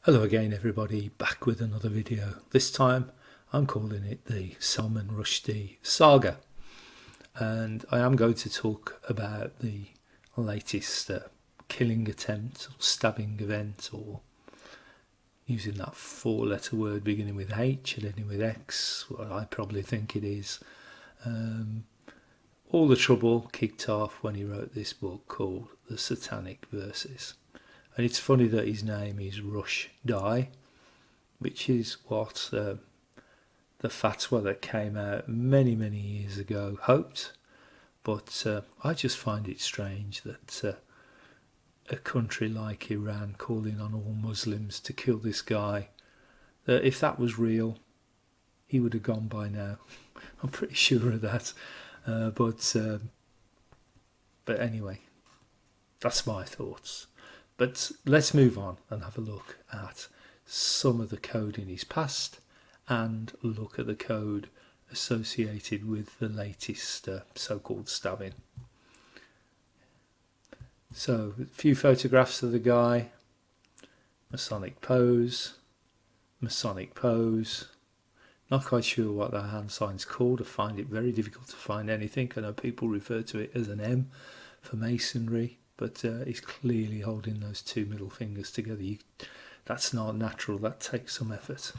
Hello again everybody, back with another video. This time I'm calling it the Salman Rushdie Saga, and I am going to talk about the latest killing attempt or stabbing event, or using that four-letter word beginning with H and ending with X, what I probably think it is. All the trouble kicked off when he wrote this book called The Satanic Verses. And it's funny that his name is Rushdie, which is what the fatwa that came out many years ago hoped. But I just find it strange that a country like Iran calling on all Muslims to kill this guy, that if that was real, he would have gone by now. I'm pretty sure of that. But anyway, that's my thoughts. But let's move on and have a look at some of the code in his past and look at the code associated with the latest so-called stabbing. So, a few photographs of the guy, Masonic pose, not quite sure what that hand sign's called. I find it very difficult to find anything. I know people refer to it as an M for masonry, but he's clearly holding those two middle fingers together. That's not natural, that takes some effort.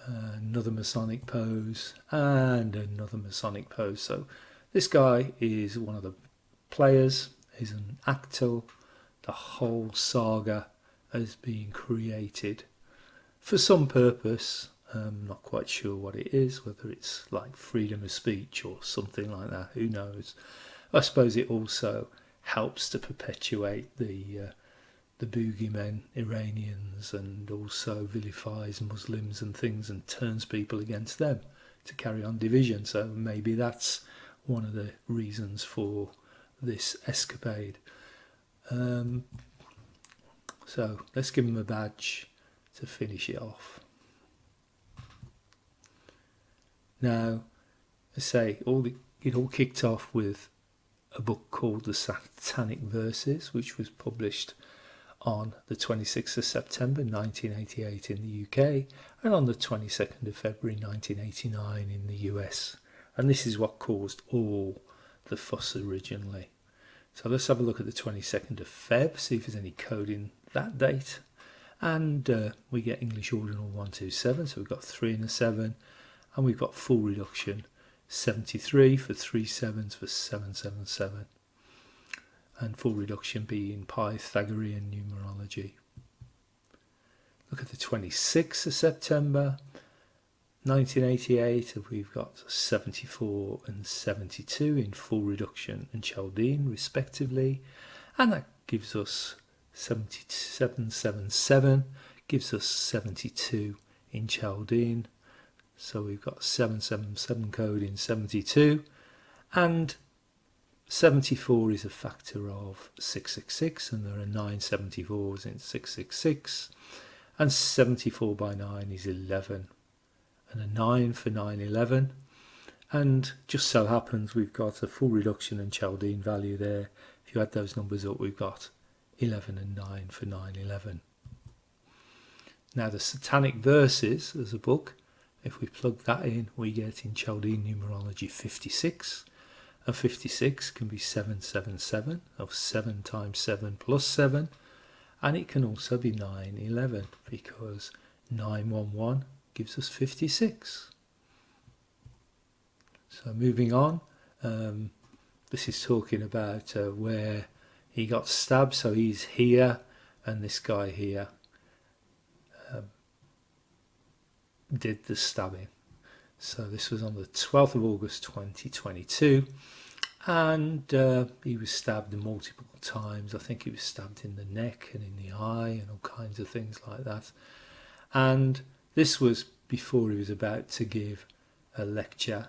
Another Masonic pose and another Masonic pose. So this guy is one of the players, he's an actor. The whole saga has been created for some purpose. I'm not quite sure what it is, whether it's like freedom of speech or something like that, who knows. I suppose it also helps to perpetuate the boogeymen, Iranians, and also vilifies Muslims and things and turns people against them to carry on division. So maybe that's one of the reasons for this escapade. So let's give him a badge to finish it off. Now, I say it all kicked off with a book called The Satanic Verses, which was published on the 26th of September 1988 in the UK and on the 22nd of February 1989 in the US. And this is what caused all the fuss originally. So let's have a look at the 22nd of Feb, see if there's any code in that date. And we get English Ordinal 127, so we've got 3 and a 7, and we've got full reduction 73 for 3 sevens for 777, and full reduction being Pythagorean numerology. Look at the 26th of September 1988, we've got 74 and 72 in full reduction and Chaldean respectively, and that gives us 7777, gives us 72 in Chaldean. So we've got 777 code in 72, and 74 is a factor of 666, and there are 9 74s in 666, and 74 by 9 is 11, and a 9 for 911, and just so happens we've got a full reduction and Chaldean value there. If you add those numbers up, we've got 11 and 9 for 911. Now the Satanic Verses as a book, if we plug that in, we get in Chaldean numerology 56, and 56 can be 777, of 7 times 7 plus 7, and it can also be 911, because 911 gives us 56. So moving on, this is talking about where he got stabbed, so he's here, and this guy here did the stabbing. So this was on the 12th of August 2022, and he was stabbed multiple times. I think he was stabbed in the neck and in the eye and all kinds of things like that. And this was before he was about to give a lecture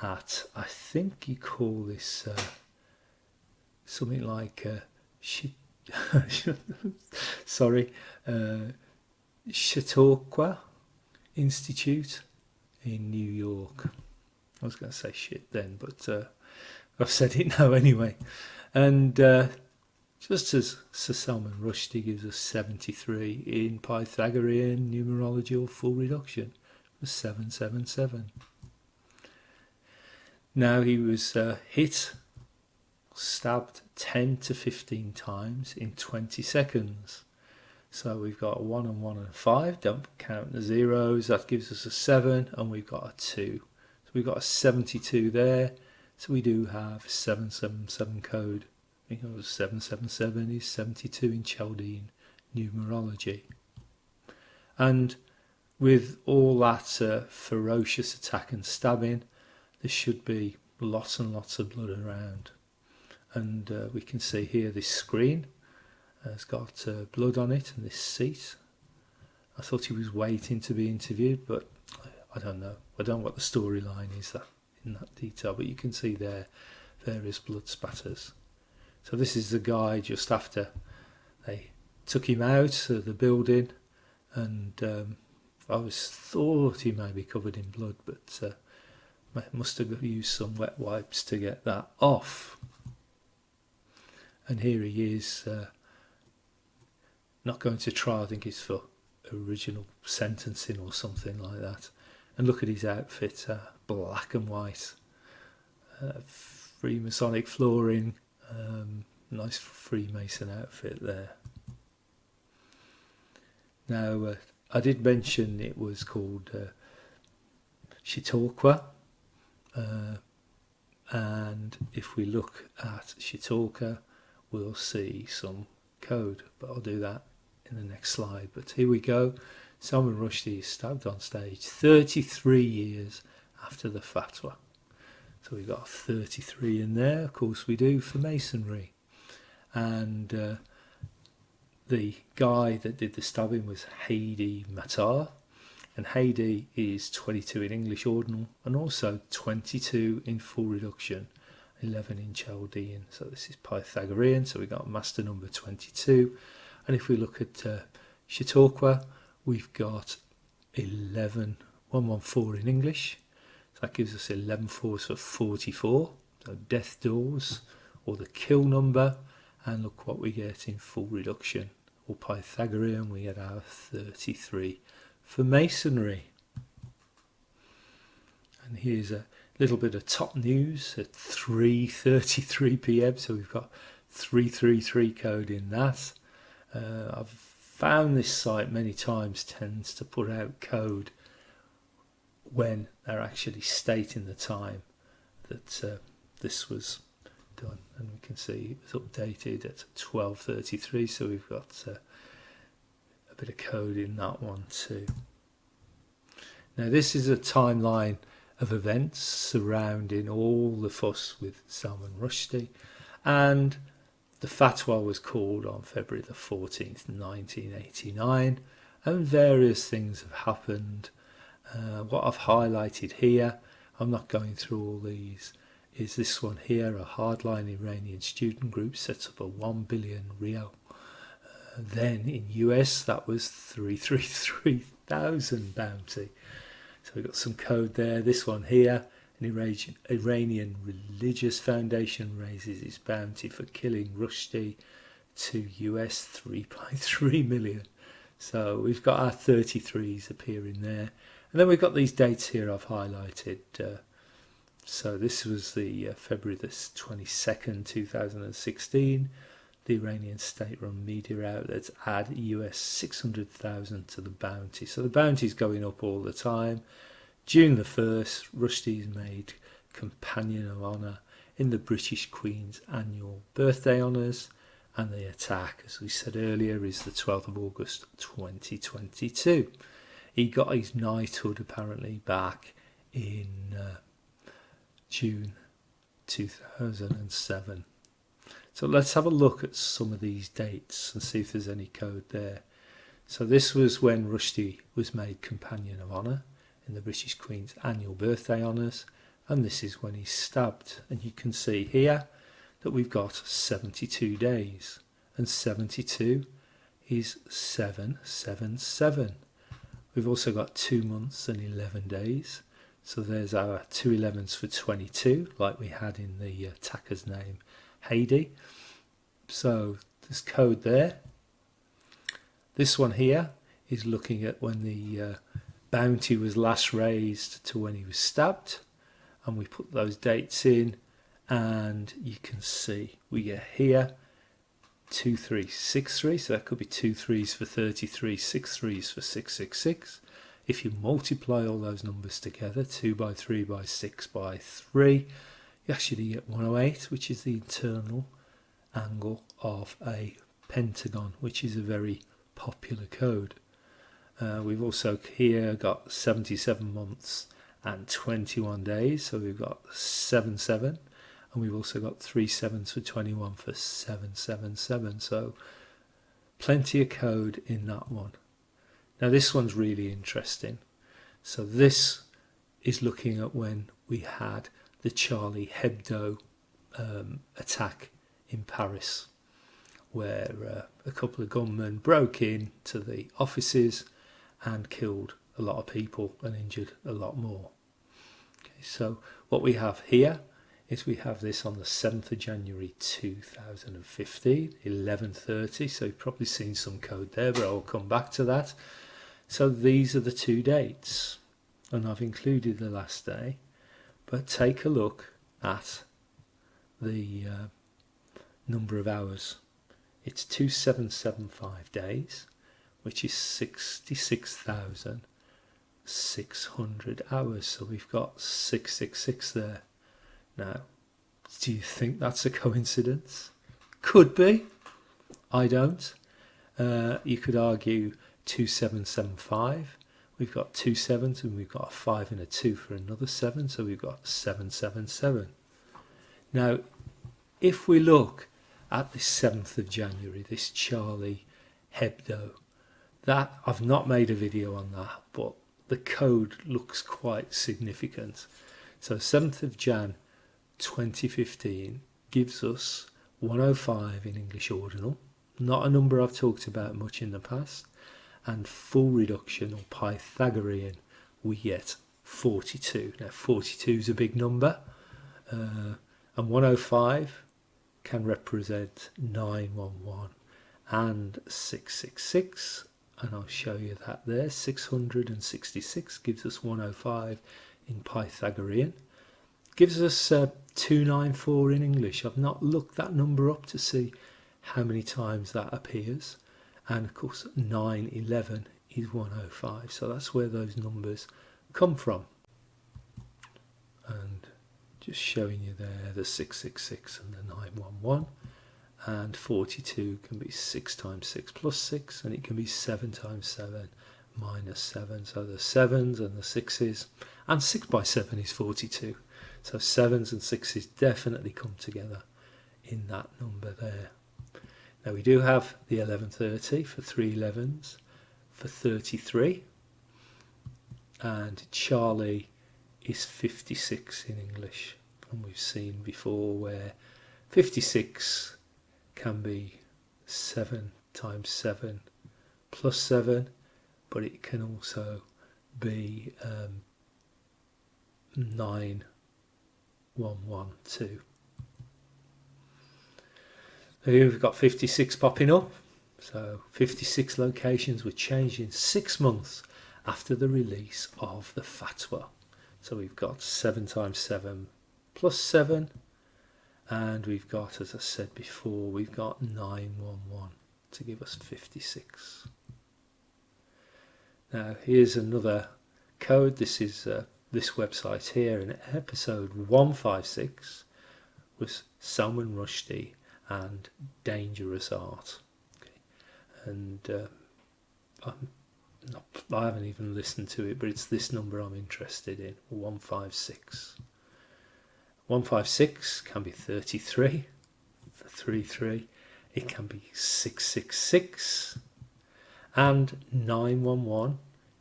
at, I think you call this something like Chautauqua Institute in New York. I was going to say shit then, but I've said it now anyway. And just as Sir Salman Rushdie gives us 73 in Pythagorean numerology or full reduction, was 777. Now he was stabbed 10 to 15 times in 20 seconds. So we've got a 1 and 1 and a 5, don't count the zeros, that gives us a 7, and we've got a 2. So we've got a 72 there, so we do have 777 code. Because 777 is 72 in Chaldean numerology. And with all that ferocious attack and stabbing, there should be lots and lots of blood around. And we can see here this screen has got blood on it, and this seat. I thought he was waiting to be interviewed, but I don't know. I don't know what the storyline is in that detail, but you can see there various blood spatters. So this is the guy just after they took him out of the building, and I always thought he may be covered in blood, but must have used some wet wipes to get that off. And here he is, not going to trial. I think it's for original sentencing or something like that. And look at his outfit, black and white, Freemasonic flooring, nice Freemason outfit there. Now, I did mention it was called Chautauqua, and if we look at Chautauqua, we'll see some code, but I'll do that in the next slide. But here we go. Salman Rushdie is stabbed on stage 33 years after the fatwa. So we've got 33 in there, of course we do, for masonry. And the guy that did the stabbing was Hadi Matar. And Hadi is 22 in English ordinal and also 22 in full reduction, 11 in Chaldean. So this is Pythagorean, so we've got master number 22. And if we look at Chautauqua, we've got 114 in English. So that gives us 11 fours for 44. So death doors, or the kill number. And look what we get in full reduction, or Pythagorean, we get our 33 for masonry. And here's a little bit of top news at 3:33 p.m. So we've got 333 code in that. I've found this site many times tends to put out code when they're actually stating the time that this was done, and we can see it was updated at 12:33, so we've got a bit of code in that one too. Now this is a timeline of events surrounding all the fuss with Salman Rushdie, and the fatwa was called on February the 14th, 1989, and various things have happened. What I've highlighted here, I'm not going through all these, is this one here. A hardline Iranian student group sets up a 1 billion rial. Then in US that was 333,000 bounty. So we've got some code there. This one here, an Iranian religious foundation raises its bounty for killing Rushdie to US 3.3 million. So we've got our 33s appearing there. And then we've got these dates here I've highlighted. So this was the February the 22nd, 2016. The Iranian state-run media outlets add US 600,000 to the bounty. So the bounty's going up all the time. June the 1st, Rushdie is made Companion of Honour in the British Queen's annual birthday honours. And the attack, as we said earlier, is the 12th of August 2022. He got his knighthood apparently back in June 2007. So let's have a look at some of these dates and see if there's any code there. So this was when Rushdie was made Companion of Honour in the British Queen's annual birthday honours, and this is when he's stabbed. And you can see here that we've got 72 days, and 72 is 777. We've also got 2 months and 11 days. So there's our 2 11s for 22, like we had in the attacker's name, Hadi. So there's code there. This one here is looking at when the bounty was last raised to when he was stabbed, and we put those dates in, and you can see we get here 2363, so that could be 2 3s for 33, 6 3s for 666. If you multiply all those numbers together, 2 by 3 by 6 by 3, you actually get 108, which is the internal angle of a pentagon, which is a very popular code. We've also here got 77 months and 21 days, so we've got 7-7, and we've also got 3 7s for 21 for 777, so plenty of code in that one. Now this one's really interesting. So this is looking at when we had the Charlie Hebdo attack in Paris, where a couple of gunmen broke in to the offices and killed a lot of people and injured a lot more. Okay, so what we have here is we have this on the 7th of January 2015, 11:30, so you've probably seen some code there, but I'll come back to that. So these are the two dates, and I've included the last day, but take a look at the number of hours. It's 2775 days, which is 66,600 hours. So we've got 666 there. Now, do you think that's a coincidence? Could be. I don't. You could argue 2775. We've got 2 7s, and we've got a 5 and a 2 for another 7, so we've got 777. Now, if we look at the 7th of January, this Charlie Hebdo, that I've not made a video on that, but the code looks quite significant. So 7th of Jan 2015 gives us 105 in English ordinal, not a number I've talked about much in the past, and full reduction or Pythagorean we get 42. Now 42 is a big number, and 105 can represent 911 and 666, and I'll show you that there. 666 gives us 105 in Pythagorean, gives us 294 in English. I've not looked that number up to see how many times that appears, and of course 911 is 105, so that's where those numbers come from. And just showing you there the 666 and the 911, and 42 can be 6 times 6 plus 6, and it can be 7 times 7 minus 7, so the 7s and the 6s, and 6 by 7 is 42, so 7s and 6s definitely come together in that number there. Now we do have the 1130 for 3 11s for 33, and Charlie is 56 in English, and we've seen before where 56 can be 7 times 7 plus 7, but it can also be 9112. Here we've got 56 popping up, so 56 locations were changed in 6 months after the release of the fatwa. So we've got 7 times 7 plus 7, and we've got, as I said before, we've got 911 to give us 56. Now here's another code. This is this website here, in episode 156 was Salman, Rushdie and Dangerous Art. Okay. And I haven't even listened to it, but it's this number I'm interested in, 156. 156 can be 33 for 33, it can be 666, and 911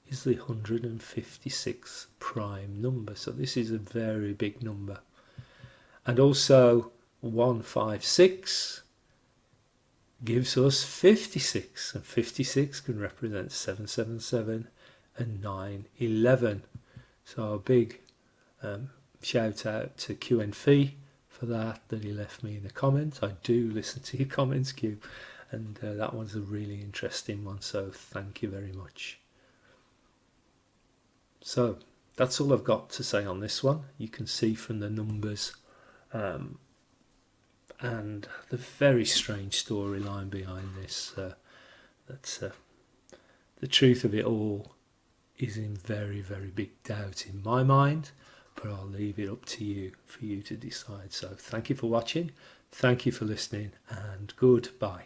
is the 156th prime number, so this is a very big number. And also 156 gives us 56, and 56 can represent 777 and 911. So a big shout out to Q and Fee for that he left me in the comments. I do listen to your comments, Q, and that was a really interesting one, so thank you very much. So that's all I've got to say on this one. You can see from the numbers and the very strange storyline behind this that the truth of it all is in very, very big doubt in my mind, but I'll leave it up to you for you to decide. So thank you for watching, thank you for listening, and goodbye.